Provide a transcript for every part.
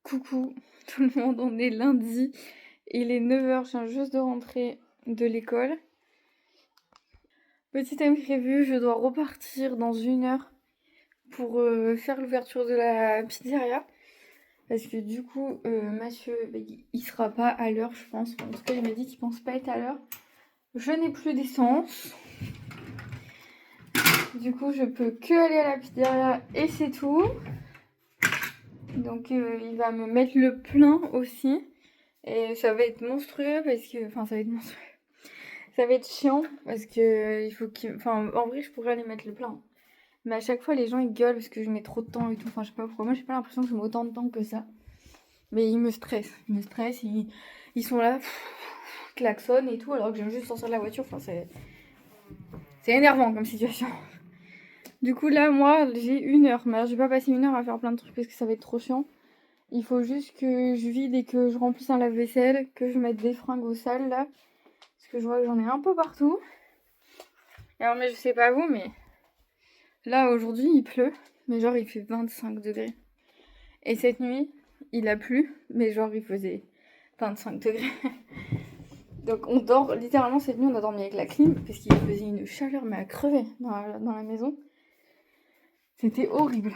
Coucou tout le monde, on est lundi, il est 9h, je viens juste de rentrer de l'école. Petit imprévu, je dois repartir dans 1 heure pour faire l'ouverture de la pizzeria. Parce que du coup, Mathieu, il sera pas à l'heure, je pense. En tout cas, il m'a dit qu'il pense pas être à l'heure. Je n'ai plus d'essence. Du coup, je peux que aller à la pizzeria et c'est tout. Donc, il va me mettre le plein aussi. Et ça va être monstrueux parce que... Enfin, ça va être monstrueux. Ça va être chiant parce que il faut qu'il... Enfin, en vrai, je pourrais aller mettre le plein. Mais à chaque fois, les gens, ils gueulent parce que je mets trop de temps et tout. Enfin, je sais pas pourquoi. Moi, j'ai pas l'impression que je mets autant de temps que ça. Mais ils me stressent. Ils me stressent. Ils sont là, klaxonnent et tout, alors que j'aime juste sortir de la voiture. Enfin, c'est énervant comme situation. Du coup, là, moi, j'ai 1 heure. Mais alors, je vais pas passer 1 heure à faire plein de trucs parce que ça va être trop chiant. Il faut juste que je vide et que je remplisse un lave-vaisselle, que je mette des fringues au sale, là. Parce que je vois que j'en ai un peu partout. Alors, mais je sais pas vous, mais là, aujourd'hui, il pleut. Mais genre, il fait 25 degrés. Et cette nuit, il a plu. Mais genre, il faisait 25 degrés. Donc, on dort, littéralement, cette nuit, on a dormi avec la clim. Parce qu'il faisait une chaleur, mais à crever dans la maison. C'était horrible.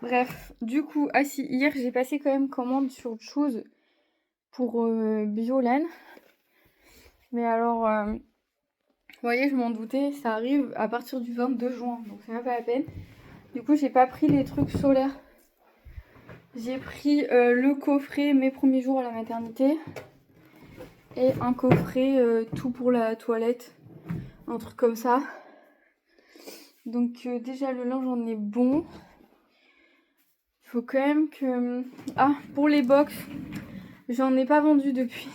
Bref, du coup, si, hier, j'ai passé quand même commande sur autre chose pour Biolan. Mais alors, vous voyez, je m'en doutais, ça arrive à partir du 22 juin, donc c'est même pas la peine. Du coup, j'ai pas pris les trucs solaires. J'ai pris le coffret mes premiers jours à la maternité et un coffret tout pour la toilette, un truc comme ça. Donc déjà le linge en est bon. Il faut quand même que... Ah, pour les box, j'en ai pas vendu depuis.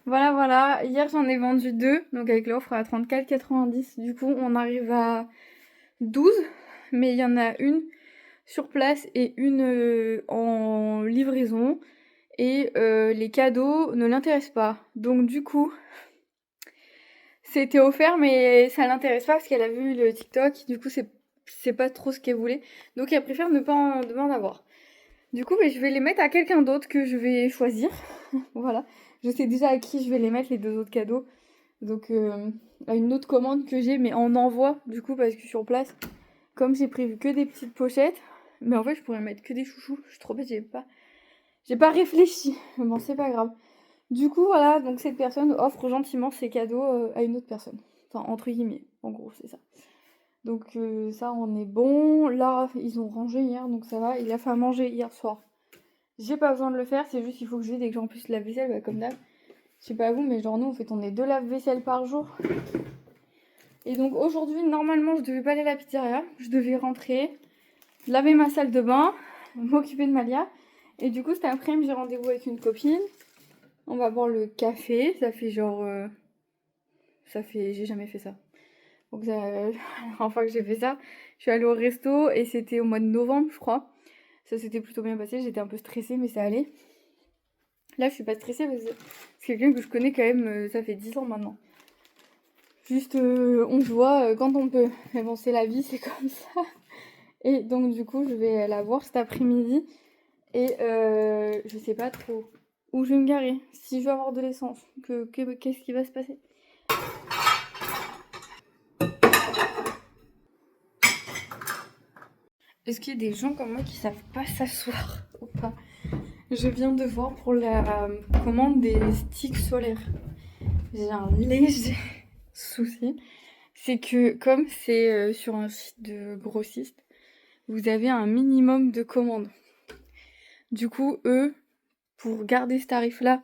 Voilà, hier j'en ai vendu 2, donc avec l'offre à 34,90. Du coup, on arrive à 12, mais il y en a une sur place et une en livraison. Et les cadeaux ne l'intéressent pas. Donc du coup, c'était offert, mais ça l'intéresse pas parce qu'elle a vu le TikTok. Du coup, c'est pas trop ce qu'elle voulait. Donc elle préfère ne pas en avoir. Du coup, je vais les mettre à quelqu'un d'autre que je vais choisir. Voilà. Je sais déjà à qui je vais les mettre, les 2 autres cadeaux. Donc, à une autre commande que j'ai, mais en envoi, du coup, parce que sur place, comme j'ai prévu que des petites pochettes, mais en fait, je pourrais mettre que des chouchous. Je suis trop bête, j'ai pas réfléchi. Mais bon, c'est pas grave. Du coup, voilà, donc cette personne offre gentiment ses cadeaux à une autre personne. Enfin, entre guillemets, en gros, c'est ça. Donc ça, on est bon. Là, ils ont rangé hier, donc ça va. Il a fait à manger hier soir. J'ai pas besoin de le faire, c'est juste qu'il faut que je vide et que j'en puisse la vaisselle, bah, comme d'hab. Je sais pas vous, mais genre nous, on fait tourner 2 lave-vaisselle par jour. Et donc aujourd'hui, normalement, je devais pas aller à la pizzeria. Je devais rentrer, laver ma salle de bain, m'occuper de Malia. Et du coup, cet après-midi, j'ai rendez-vous avec une copine. On va boire le café. Ça fait genre... J'ai jamais fait ça. Donc la dernière fois que j'ai fait ça, je suis allée au resto et c'était au mois de novembre, je crois. Ça s'était plutôt bien passé, j'étais un peu stressée, mais ça allait. Là, je suis pas stressée parce que c'est quelqu'un que je connais quand même, ça fait 10 ans maintenant. Juste, on se voit quand on peut. Mais bon, c'est la vie, c'est comme ça. Et donc, du coup, je vais la voir cet après-midi. Et je sais pas trop où je vais me garer. Si je vais avoir de l'essence, qu'est-ce qui va se passer? Est-ce qu'il y a des gens comme moi qui savent pas s'asseoir ou pas? Je viens de voir pour la commande des sticks solaires. J'ai un léger souci. C'est que comme c'est sur un site de grossiste, vous avez un minimum de commandes. Du coup, eux, pour garder ce tarif-là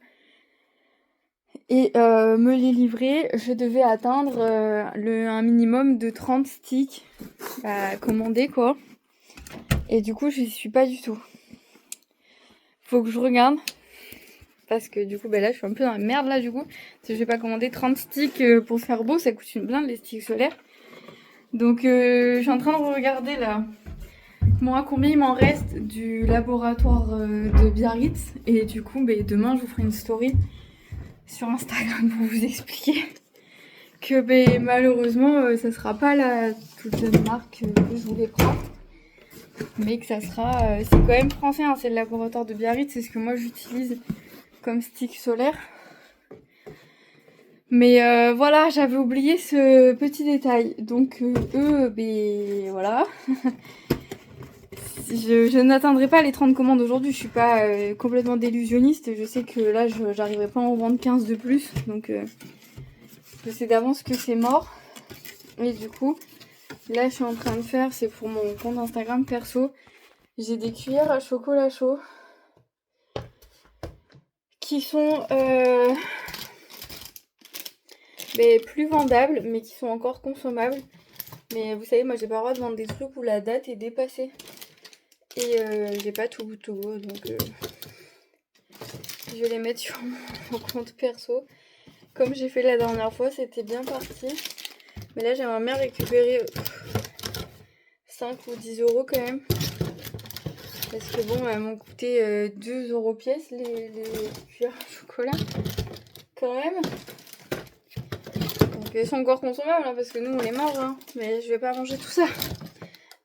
et me les livrer, je devais atteindre un minimum de 30 sticks à commander, quoi. Et du coup, je suis pas du tout. Faut que je regarde. Parce que du coup, là, je suis un peu dans la merde, là, du coup. Si je vais pas commander 30 sticks pour faire beau, ça coûte une blinde, les sticks solaires. Donc, je suis en train de regarder, là, moi, combien il m'en reste du laboratoire de Biarritz. Et du coup, demain, je vous ferai une story sur Instagram pour vous expliquer que malheureusement, ça sera pas la toute jeune marque que je voulais prendre. mais que ça sera... c'est quand même français, hein, c'est le laboratoire de Biarritz, c'est ce que moi j'utilise comme stick solaire. Mais voilà, j'avais oublié ce petit détail. Donc eux, ben voilà. Je n'atteindrai pas les 30 commandes aujourd'hui, je suis pas complètement délusionniste. Je sais que là, j'arriverai pas à en vendre 15 de plus. Donc je sais d'avance que c'est mort. Et du coup, là, je suis en train de faire, c'est pour mon compte Instagram perso. J'ai des cuillères à chocolat chaud qui sont plus vendables, mais qui sont encore consommables. Mais vous savez, moi, j'ai pas le droit de vendre des trucs où la date est dépassée. Et j'ai pas tout goût, donc je vais les mettre sur mon compte perso. Comme j'ai fait la dernière fois, c'était bien parti. Mais là, j'aimerais bien récupérer 5 ou 10 euros quand même. Parce que bon, elles m'ont coûté 2 euros pièce les cuillères à chocolat. Quand même. Donc elles sont encore consommables hein, parce que nous on les mange. Hein. Mais je vais pas manger tout ça.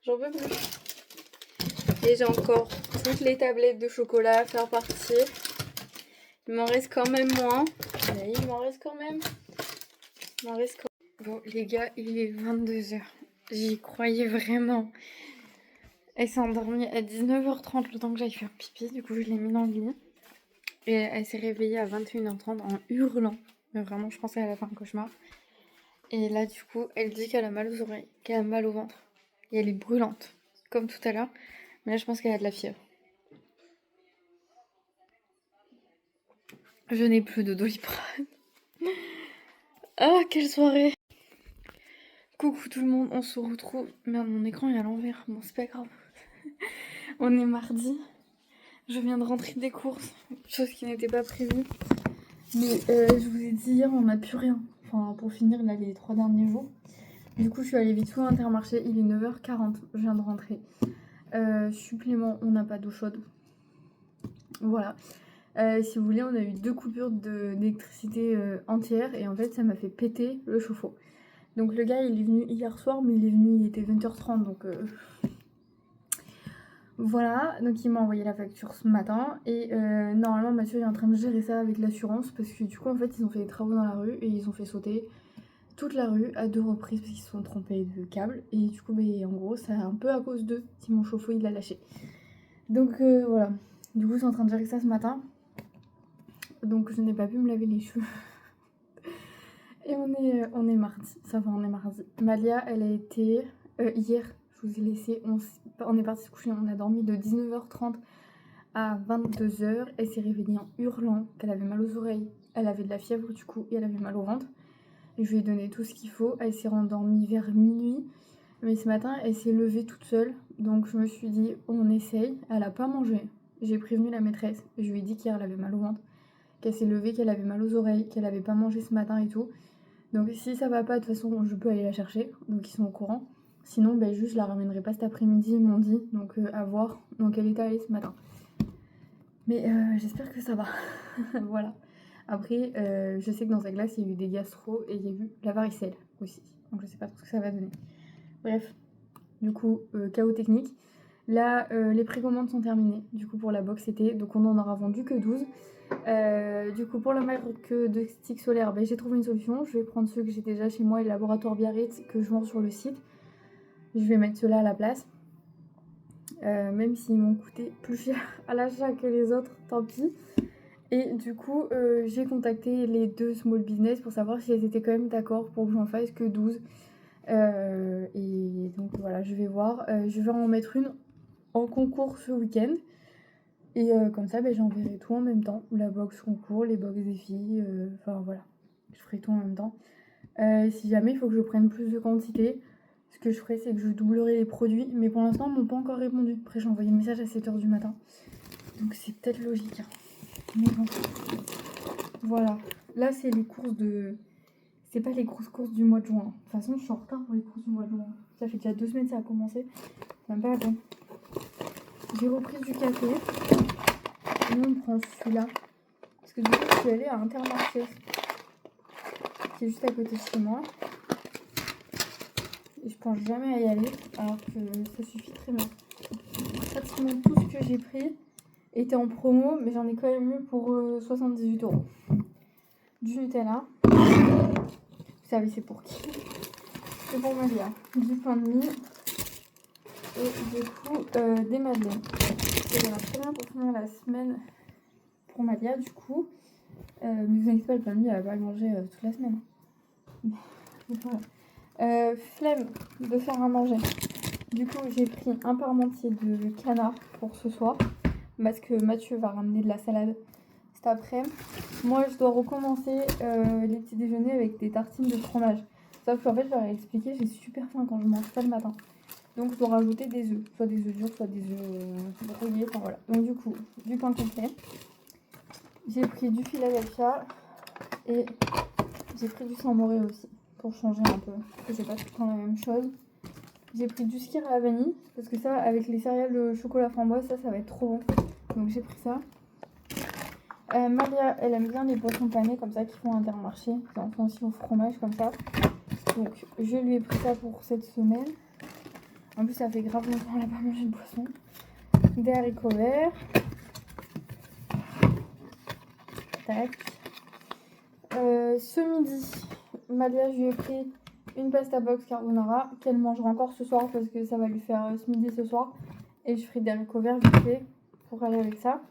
J'en peux plus. Et j'ai encore toutes les tablettes de chocolat à faire partir. Il m'en reste quand même moins. Mais il m'en reste quand même. Il m'en reste quand même. Bon les gars, il est 22h. J'y croyais vraiment. Elle s'est endormie à 19h30 le temps que j'aille faire pipi. Du coup je l'ai mis dans le lit. Et elle s'est réveillée à 21h30 en hurlant. Mais vraiment je pensais qu'elle a fait un cauchemar. Et là du coup elle dit qu'elle a mal aux oreilles, qu'elle a mal au ventre. Et elle est brûlante. Comme tout à l'heure. Mais là je pense qu'elle a de la fièvre. Je n'ai plus de Doliprane. Ah, quelle soirée! Coucou tout le monde, on se retrouve. Merde, mon écran est à l'envers. Bon, c'est pas grave. On est mardi. Je viens de rentrer des courses, chose qui n'était pas prévue. Mais je vous ai dit hier, on n'a plus rien. Enfin, pour finir, là, les 3 derniers jours. Du coup, je suis allée vite sous Intermarché. Il est 9h40. Je viens de rentrer. Supplément, on n'a pas d'eau chaude. Voilà. Si vous voulez, on a eu 2 coupures d'électricité entières. Et en fait, ça m'a fait péter le chauffe-eau. Donc le gars il est venu hier soir mais il est venu, il était 20h30 donc voilà, donc il m'a envoyé la facture ce matin et normalement Mathieu est en train de gérer ça avec l'assurance parce que du coup en fait ils ont fait des travaux dans la rue et ils ont fait sauter toute la rue à 2 reprises parce qu'ils se sont trompés de câble et du coup en gros c'est un peu à cause d'eux si mon chauffe-eau il l'a lâché. Donc voilà, du coup ils sont en train de gérer ça ce matin donc je n'ai pas pu me laver les cheveux. Et on est mardi, ça va, on est mardi. Malia, elle a été hier, je vous ai laissé, on est parti se coucher, on a dormi de 19h30 à 22h. Elle s'est réveillée en hurlant qu'elle avait mal aux oreilles, elle avait de la fièvre du coup et elle avait mal au ventre. Et je lui ai donné tout ce qu'il faut, elle s'est rendormie vers minuit. Mais ce matin, elle s'est levée toute seule, donc je me suis dit, on essaye. Elle a pas mangé, j'ai prévenu la maîtresse, je lui ai dit qu'hier elle avait mal au ventre, qu'elle s'est levée, qu'elle avait mal aux oreilles, qu'elle avait pas mangé ce matin et tout. Donc si ça va pas, de toute façon, je peux aller la chercher. Donc ils sont au courant. Sinon, juste je la ramènerai pas cet après-midi, ils m'ont dit. Donc à voir dans quel état elle est ce matin. Mais j'espère que ça va. Voilà. Après, je sais que dans sa classe, il y a eu des gastro et il y a eu la varicelle aussi. Donc je sais pas trop ce que ça va donner. Bref, du coup, chaos technique. Là, les précommandes sont terminées. Du coup, pour la box, c'était. Donc on en aura vendu que 12. Du coup pour la marque de stick solaire j'ai trouvé une solution, je vais prendre ceux que j'ai déjà chez moi, les laboratoires Biarritz que je vends sur le site, je vais mettre ceux-là à la place, même s'ils m'ont coûté plus cher à l'achat que les autres, tant pis. Et du coup j'ai contacté les 2 small business pour savoir si elles étaient quand même d'accord pour que j'en fasse que 12 et donc voilà, je vais voir, je vais en mettre une en concours ce week-end. Et comme ça, j'enverrai tout en même temps. La box concours, les box des filles, enfin voilà. Je ferai tout en même temps. Si jamais il faut que je prenne plus de quantité, ce que je ferai, c'est que je doublerai les produits. Mais pour l'instant, ils m'ont pas encore répondu. Après, j'ai envoyé le message à 7h du matin. Donc c'est peut-être logique. Hein. Mais bon. Voilà. Là, c'est les courses de... C'est pas les grosses courses du mois de juin. De toute façon, je suis en retard pour les courses du mois de juin. Ça fait déjà 2 semaines que ça a commencé. C'est même pas bon. J'ai repris du café. Nous on prend celui-là. Parce que du coup je suis allée à Intermarché. Qui est juste à côté de chez moi. Et je pense jamais à y aller. Alors que ça suffit très bien. pratiquement tout ce que j'ai pris était en promo, mais j'en ai quand même eu pour 78 €. Du Nutella. Vous savez c'est pour qui? C'est pour Malia. Du pain de mie. Et du coup, des madeleines. Et voilà, très bien pour finir la semaine pour Malia, du coup. Mais vous inquiétez pas, le pain de mie, elle va pas le manger toute la semaine. Voilà. Flemme de faire à manger. Du coup, j'ai pris un parmentier de canard pour ce soir. Parce que Mathieu va ramener de la salade cet après-midi. Moi, je dois recommencer les petits déjeuners avec des tartines de fromage. Sauf qu'en fait, je leur ai expliqué, j'ai super faim quand je mange pas le matin. Donc, je dois rajouter des œufs. Soit des œufs durs, soit des œufs brouillés. Enfin, voilà. Donc, du coup, du pain complet. J'ai pris du Philadelphia. Et j'ai pris du Saint-Moré aussi. Pour changer un peu. Parce que c'est pas tout le temps la même chose. J'ai pris du skyr à la vanille. Parce que ça, avec les céréales chocolat framboise, ça va être trop bon. Donc, j'ai pris ça. Maria, elle aime bien les boissons panées comme ça qui font Intermarché. Ils en font aussi au fromage comme ça. Donc je lui ai pris ça pour cette semaine. En plus ça fait grave longtemps qu'elle n'a pas mangé de boisson. Des haricots verts. Tac. Ce midi, Maria, je lui ai pris une pasta box carbonara qu'elle mangera encore ce soir parce que ça va lui faire ce midi ce soir. Et je ferai des haricots verts vite fait pour aller avec ça.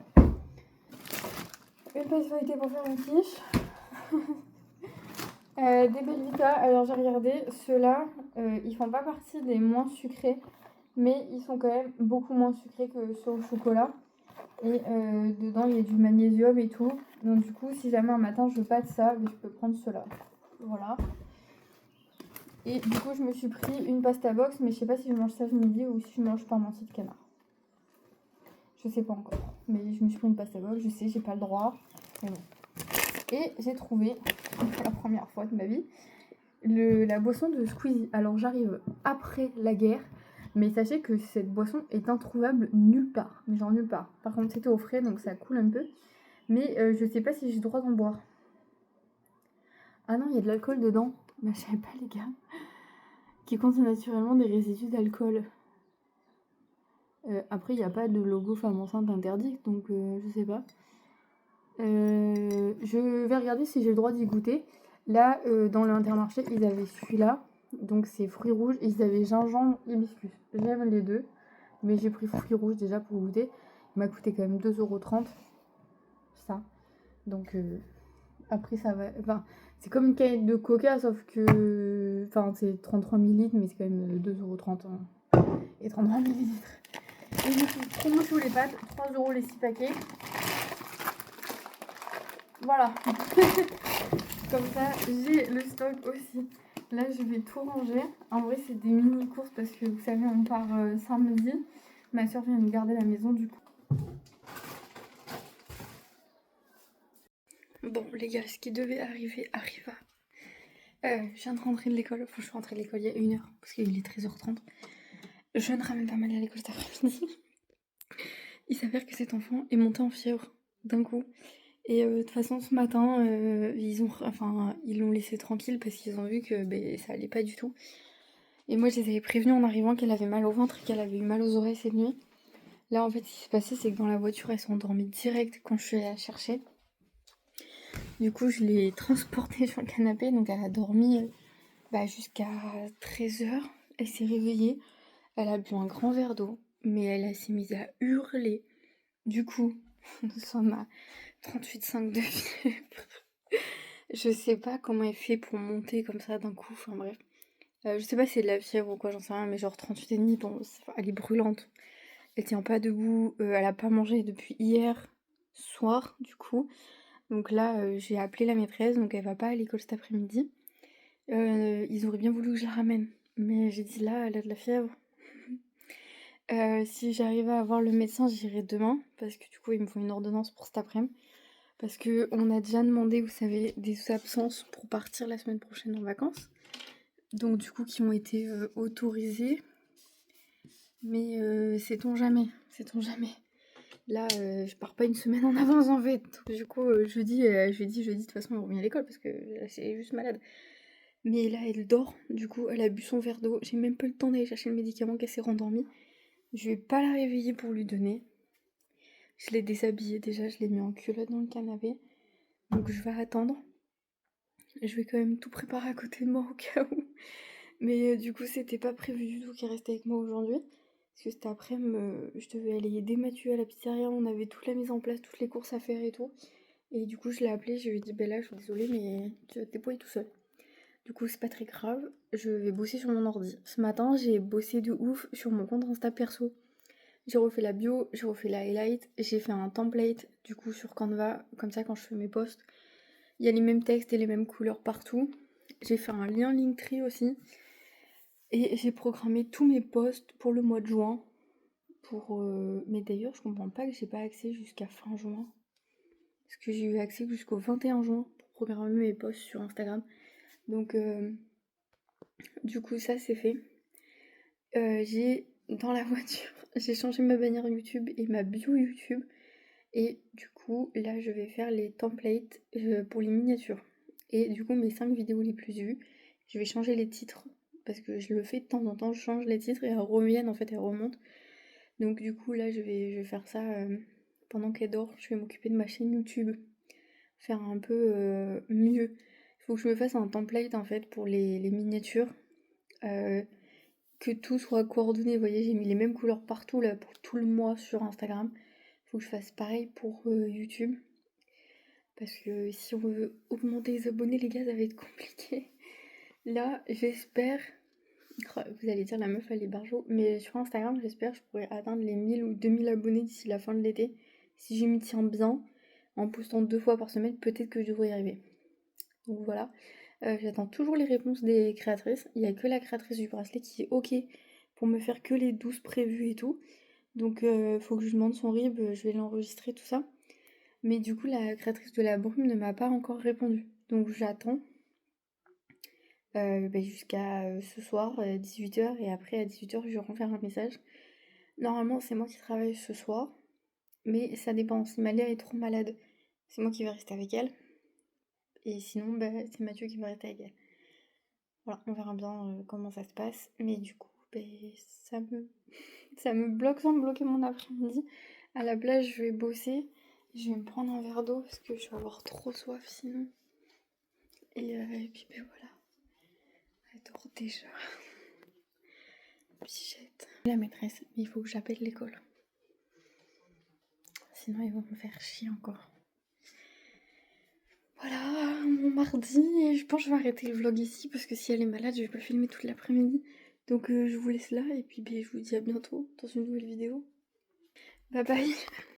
Une pâte feuilletée pour faire une quiche. Des Belvita, alors j'ai regardé, ceux-là, ils font pas partie des moins sucrés, mais ils sont quand même beaucoup moins sucrés que ceux au chocolat. Et dedans, il y a du magnésium et tout. Donc du coup, si jamais un matin je veux pas de ça, je peux prendre ceux-là. Voilà. Et du coup, je me suis pris une pasta box, mais je sais pas si je mange ça ce midi ou si je mange parmentier de canard. Je sais pas encore. Mais je me suis pris une pasta box, je sais, j'ai pas le droit. Mais bon. Et j'ai trouvé, pour la première fois de ma vie, la boisson de Squeezie. Alors j'arrive après la guerre, mais sachez que cette boisson est introuvable nulle part. Mais genre nulle part. Par contre c'était au frais donc ça coule un peu. Mais je sais pas si j'ai le droit d'en boire. Ah non, il y a de l'alcool dedans. Mais je savais pas les gars. Qui contient naturellement des résidus d'alcool. Après il n'y a pas de logo femme enceinte interdit, donc je sais pas. Je vais regarder si j'ai le droit d'y goûter. Là, dans l'Intermarché, ils avaient celui-là. Donc c'est fruits rouges. Ils avaient gingembre, hibiscus. J'aime les deux. Mais j'ai pris fruits rouges déjà pour goûter. Il m'a coûté quand même 2,30 €. Ça. Donc après ça va... Enfin, c'est comme une canette de coca, sauf que... Enfin, c'est 33 ml, mais c'est quand même 2,30 € et 33 ml. Et du coup, promo sous les pâtes, 3 € les 6 paquets. Voilà. Comme ça, j'ai le stock aussi. Là, je vais tout ranger. En vrai, c'est des mini courses parce que vous savez, on part samedi. Ma soeur vient nous garder la maison du coup. Bon, les gars, ce qui devait arriver arriva. Je viens de rentrer de l'école. Enfin, je suis rentrée de l'école il y a 1 heure parce qu'il est 13h30. Je ne ramène pas mal à l'école cet après-midi. Il s'avère que cet enfant est monté en fièvre d'un coup. Et de toute façon, ce matin, ils l'ont laissé tranquille parce qu'ils ont vu que ça allait pas du tout. Et moi, je les avais prévenus en arrivant qu'elle avait mal au ventre et qu'elle avait eu mal aux oreilles cette nuit. Là, en fait, ce qui s'est passé, c'est que dans la voiture, elle s'est endormie direct quand je suis allée la chercher. Du coup, je l'ai transportée sur le canapé, donc elle a dormi jusqu'à 13h. Elle s'est réveillée, elle a bu un grand verre d'eau, mais elle s'est mise à hurler. Du coup, nous sommes à 38,5 de fièvre. Je sais pas comment elle fait pour monter comme ça d'un coup, enfin bref. Je sais pas si c'est de la fièvre ou quoi, j'en sais rien, mais genre 38,5, bon, elle est brûlante. Elle tient pas debout, elle a pas mangé depuis hier soir, du coup. Donc là, j'ai appelé la maîtresse, donc elle va pas à l'école cet après-midi. Ils auraient bien voulu que je la ramène, mais j'ai dit là, elle a de la fièvre. Si j'arrive à avoir le médecin, j'irai demain, parce que du coup, il me faut une ordonnance pour cet après-midi. Parce qu'on a déjà demandé, vous savez, des absences pour partir la semaine prochaine en vacances. Donc du coup, qui ont été autorisées. Mais sait-on jamais, sait-on jamais. Là, je pars pas une semaine en avance en fait. Donc, du coup, jeudi, de toute façon, elle revient à l'école parce que c'est juste malade. Mais là, elle dort. Du coup, elle a bu son verre d'eau. J'ai même pas eu le temps d'aller chercher le médicament qu'elle s'est rendormie. Je vais pas la réveiller pour lui donner. Je l'ai déshabillée déjà, je l'ai mis en culotte dans le canapé. Donc je vais attendre. Je vais quand même tout préparer à côté de moi au cas où. Mais du coup, c'était pas prévu du tout qu'il reste avec moi aujourd'hui. Parce que cet après-midi, je devais aller aider Mathieu à la pizzeria. On avait toute la mise en place, toutes les courses à faire et tout. Et du coup, je l'ai appelé, je lui ai dit, là, je suis désolée, mais tu vas te débrouiller tout seul. Du coup, c'est pas très grave. Je vais bosser sur mon ordi. Ce matin, j'ai bossé de ouf sur mon compte Insta perso. J'ai refait la bio, j'ai refait la highlight, j'ai fait un template, du coup, sur Canva. Comme ça, quand je fais mes posts, il y a les mêmes textes et les mêmes couleurs partout. J'ai fait un lien Linktree aussi. Et j'ai programmé tous mes posts pour le mois de juin. Mais d'ailleurs, je comprends pas que j'ai pas accès jusqu'à fin juin. Parce que j'ai eu accès jusqu'au 21 juin pour programmer mes posts sur Instagram. Donc, du coup, ça c'est fait. J'ai, dans la voiture, j'ai changé ma bannière YouTube et ma bio YouTube. Et du coup, là, je vais faire les templates pour les miniatures. Et du coup, mes 5 vidéos les plus vues, je vais changer les titres. Parce que je le fais de temps en temps, je change les titres et elles reviennent, en fait, elles remontent. Donc du coup, là, je vais faire ça pendant qu'elle dort. Je vais m'occuper de ma chaîne YouTube. Faire un peu mieux. Il faut que je me fasse un template, en fait, pour les miniatures. Que tout soit coordonné. Vous voyez, j'ai mis les mêmes couleurs partout, là, pour tout le mois sur Instagram. Il faut que je fasse pareil pour YouTube. Parce que si on veut augmenter les abonnés, les gars, ça va être compliqué. Là, j'espère... Vous allez dire la meuf elle est barjo, mais sur Instagram j'espère que je pourrais atteindre les 1000 ou 2000 abonnés d'ici la fin de l'été. Si je m'y tiens bien, en postant 2 fois par semaine, peut-être que je devrais y arriver. Donc voilà, j'attends toujours les réponses des créatrices. Il n'y a que la créatrice du bracelet qui est ok pour me faire que les 12 prévus et tout. Donc faut que je lui demande son RIB, je vais l'enregistrer, tout ça. Mais du coup la créatrice de la brume ne m'a pas encore répondu. Donc j'attends. Jusqu'à ce soir, 18h, et après à 18h, je lui renverrai un message. Normalement, c'est moi qui travaille ce soir, mais ça dépend. Si Malia est trop malade, c'est moi qui vais rester avec elle. Et sinon, c'est Mathieu qui va rester avec elle. Voilà, on verra bien comment ça se passe. Mais du coup, ça me... ça me bloque sans me bloquer mon après-midi. À la plage, je vais bosser. Je vais me prendre un verre d'eau parce que je vais avoir trop soif sinon. Et puis voilà. Elle dort déjà. Bichette. La maîtresse, il faut que j'appelle l'école. Sinon, ils vont me faire chier encore. Voilà, mon mardi. Et je pense que je vais arrêter le vlog ici parce que si elle est malade, je vais pas filmer toute l'après-midi. Donc, je vous laisse là et puis je vous dis à bientôt dans une nouvelle vidéo. Bye bye.